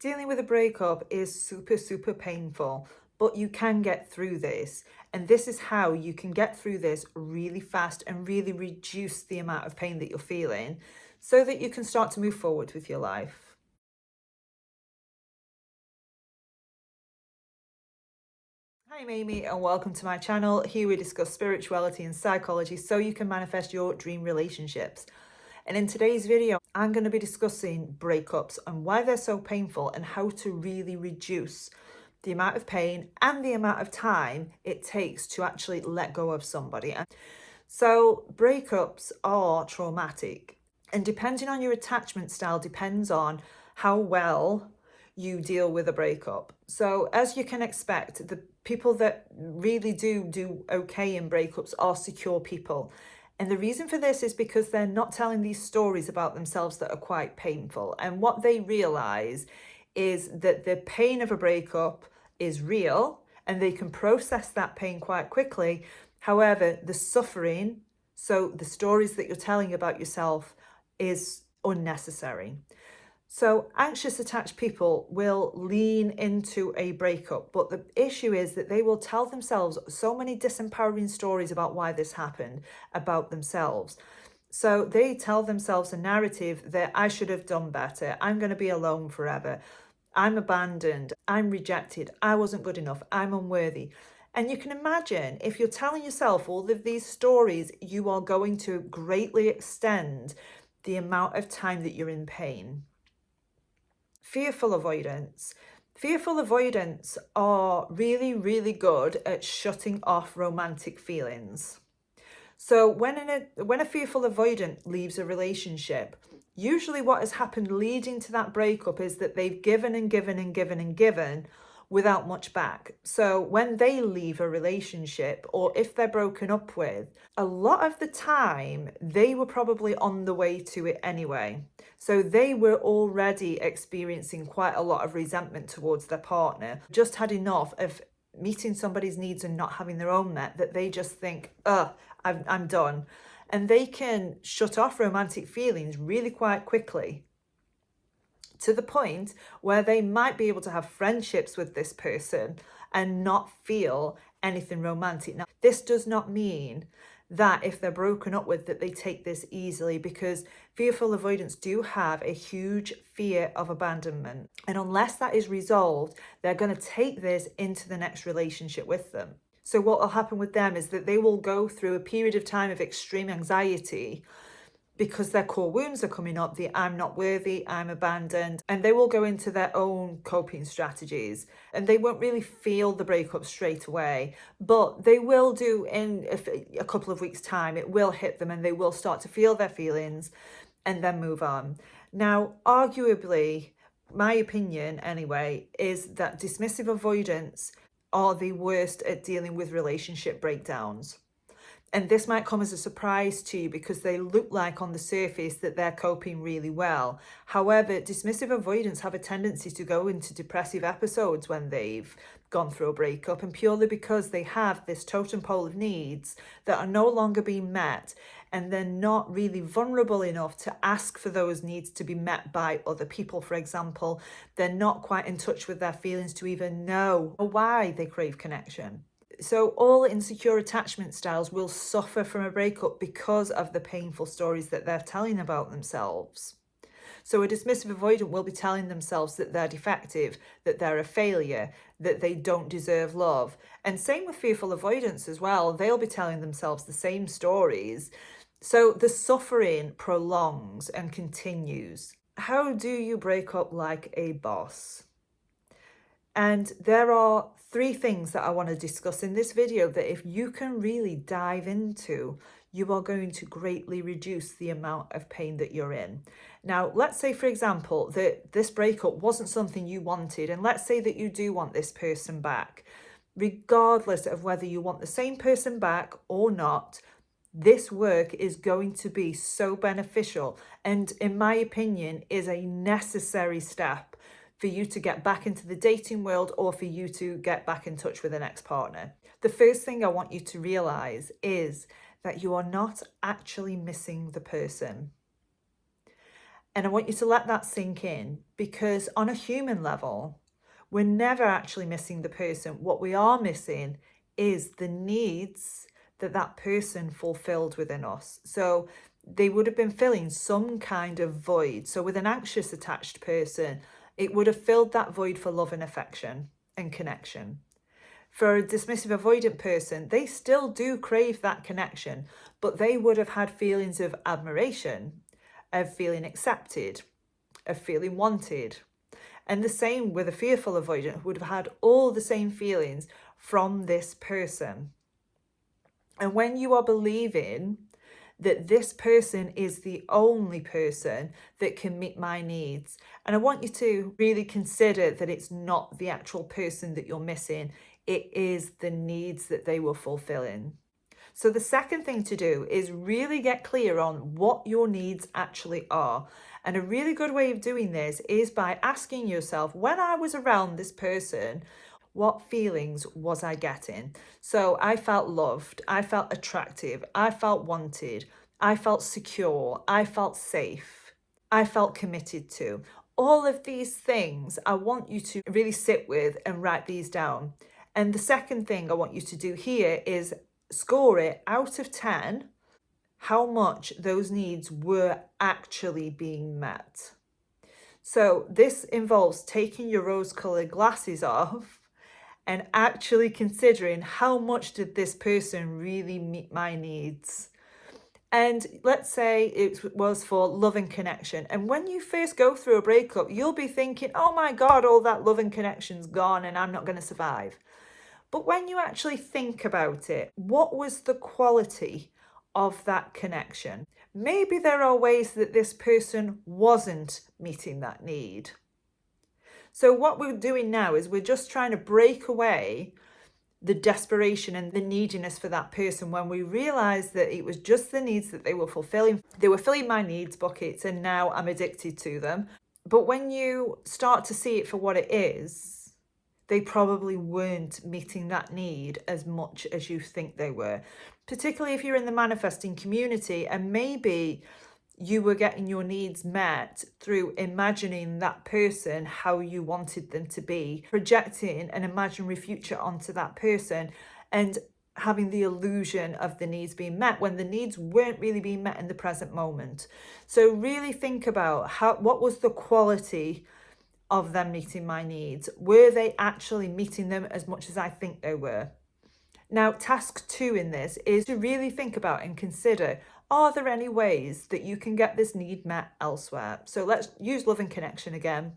Dealing with a breakup is super, super painful, but you can get through this. And this is how you can get through this really fast and really reduce the amount of pain that you're feeling so that you can start to move forward with your life. Hi, I'm Amy, and welcome to my channel. Here we discuss spirituality and psychology so you can manifest your dream relationships. And in today's video, I'm going to be discussing breakups and why they're so painful and how to really reduce the amount of pain and the amount of time it takes to actually let go of somebody. So breakups are traumatic, and depending on your attachment style depends on how well you deal with a breakup. So as you can expect, the people that really do okay in breakups are secure people. And the reason for this is because they're not telling these stories about themselves that are quite painful. And what they realize is that the pain of a breakup is real and they can process that pain quite quickly. However, the suffering, so the stories that you're telling about yourself, is unnecessary. So anxious attached people will lean into a breakup, but the issue is that they will tell themselves so many disempowering stories about why this happened, about themselves. So they tell themselves a narrative that I should have done better, I'm going to be alone forever, I'm abandoned, I'm rejected, I wasn't good enough, I'm unworthy. And you can imagine if you're telling yourself all of these stories, you are going to greatly extend the amount of time that you're in pain. Fearful avoidance. Fearful avoidance are really, really good at shutting off romantic feelings. So when a fearful avoidant leaves a relationship, usually what has happened leading to that breakup is that they've given and given and given and given without much back. So when they leave a relationship, or if they're broken up with, a lot of the time they were probably on the way to it anyway. So they were already experiencing quite a lot of resentment towards their partner, just had enough of meeting somebody's needs and not having their own met, that they just think, I'm done. And they can shut off romantic feelings really quite quickly, to the point where they might be able to have friendships with this person and not feel anything romantic. Now, this does not mean that if they're broken up with, that they take this easily, because fearful avoidants do have a huge fear of abandonment. And unless that is resolved, they're going to take this into the next relationship with them. So what will happen with them is that they will go through a period of time of extreme anxiety because their core wounds are coming up, the I'm not worthy, I'm abandoned, and they will go into their own coping strategies, and they won't really feel the breakup straight away, but they will do in a couple of weeks' time. It will hit them and they will start to feel their feelings and then move on. Now, arguably, my opinion anyway, is that dismissive avoidants are the worst at dealing with relationship breakdowns. And this might come as a surprise to you because they look like on the surface that they're coping really well. However, dismissive avoidants have a tendency to go into depressive episodes when they've gone through a breakup, and purely because they have this totem pole of needs that are no longer being met, and they're not really vulnerable enough to ask for those needs to be met by other people. For example, they're not quite in touch with their feelings to even know why they crave connection. So all insecure attachment styles will suffer from a breakup because of the painful stories that they're telling about themselves. So a dismissive avoidant will be telling themselves that they're defective, that they're a failure, that they don't deserve love. And same with fearful avoidance as well. They'll be telling themselves the same stories. So the suffering prolongs and continues. How do you break up like a boss? And there are 3 things that I want to discuss in this video that if you can really dive into, you are going to greatly reduce the amount of pain that you're in. Now, let's say, for example, that this breakup wasn't something you wanted, and let's say that you do want this person back. Regardless of whether you want the same person back or not, this work is going to be so beneficial, and in my opinion, is a necessary step for you to get back into the dating world or for you to get back in touch with an ex-partner. The first thing I want you to realize is that you are not actually missing the person. And I want you to let that sink in, because on a human level, we're never actually missing the person. What we are missing is the needs that that person fulfilled within us. So they would have been filling some kind of void. So with an anxious attached person, it would have filled that void for love and affection and connection. For a dismissive avoidant person, they still do crave that connection, but they would have had feelings of admiration, of feeling accepted, of feeling wanted. And the same with a fearful avoidant, who would have had all the same feelings from this person. And when you are believing that this person is the only person that can meet my needs, and I want you to really consider that it's not the actual person that you're missing, it is the needs that they were fulfilling. So the second thing to do is really get clear on what your needs actually are. And a really good way of doing this is by asking yourself, when I was around this person, what feelings was I getting? So I felt loved, I felt attractive, I felt wanted, I felt secure, I felt safe, I felt committed to. All of these things I want you to really sit with and write these down. And the second thing I want you to do here is score it out of 10 how much those needs were actually being met. So this involves taking your rose-colored glasses off and actually considering, how much did this person really meet my needs? And let's say it was for love and connection. And when you first go through a breakup, you'll be thinking, oh my God, all that love and connection's gone and I'm not going to survive. But when you actually think about it, what was the quality of that connection? Maybe there are ways that this person wasn't meeting that need. So what we're doing now is we're just trying to break away the desperation and the neediness for that person when we realize that it was just the needs that they were fulfilling. They were filling my needs buckets and now I'm addicted to them. But when you start to see it for what it is, they probably weren't meeting that need as much as you think they were, particularly if you're in the manifesting community and maybe you were getting your needs met through imagining that person how you wanted them to be, projecting an imaginary future onto that person and having the illusion of the needs being met when the needs weren't really being met in the present moment. So really think about what was the quality of them meeting my needs? Were they actually meeting them as much as I think they were? Now, task 2 in this is to really think about and consider, are there any ways that you can get this need met elsewhere? So let's use love and connection again.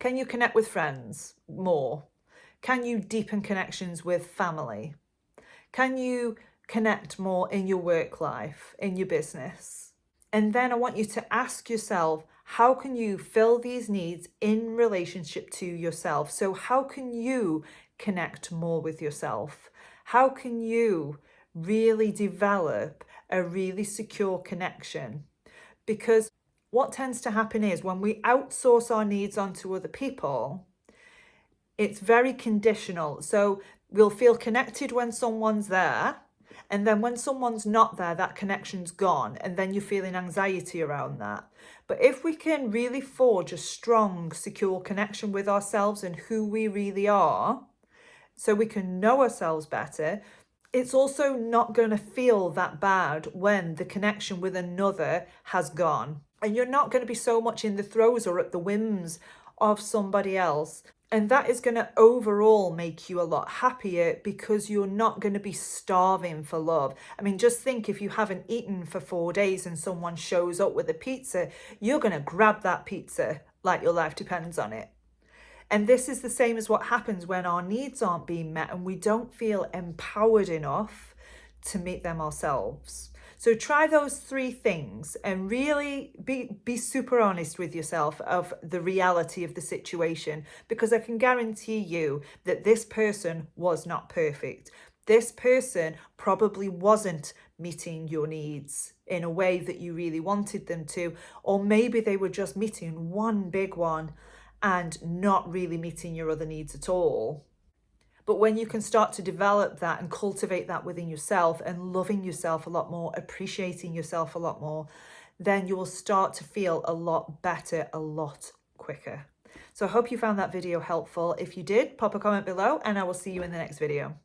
Can you connect with friends more? Can you deepen connections with family? Can you connect more in your work life, in your business? And then I want you to ask yourself, how can you fill these needs in relationship to yourself? So how can you connect more with yourself? How can you really develop a really secure connection? Because what tends to happen is when we outsource our needs onto other people, it's very conditional. So we'll feel connected when someone's there. And then when someone's not there, that connection's gone. And then you're feeling anxiety around that. But if we can really forge a strong, secure connection with ourselves and who we really are, so we can know ourselves better, it's also not going to feel that bad when the connection with another has gone. And you're not going to be so much in the throes or at the whims of somebody else. And that is going to overall make you a lot happier because you're not going to be starving for love. I mean, just think, if you haven't eaten for 4 days and someone shows up with a pizza, you're going to grab that pizza like your life depends on it. And this is the same as what happens when our needs aren't being met and we don't feel empowered enough to meet them ourselves. So try those 3 things and really be super honest with yourself of the reality of the situation, because I can guarantee you that this person was not perfect. This person probably wasn't meeting your needs in a way that you really wanted them to, or maybe they were just meeting one big one and not really meeting your other needs at all. But when you can start to develop that and cultivate that within yourself and loving yourself a lot more, appreciating yourself a lot more, then you will start to feel a lot better a lot quicker. So I hope you found that video helpful. If you did, pop a comment below and I will see you in the next video.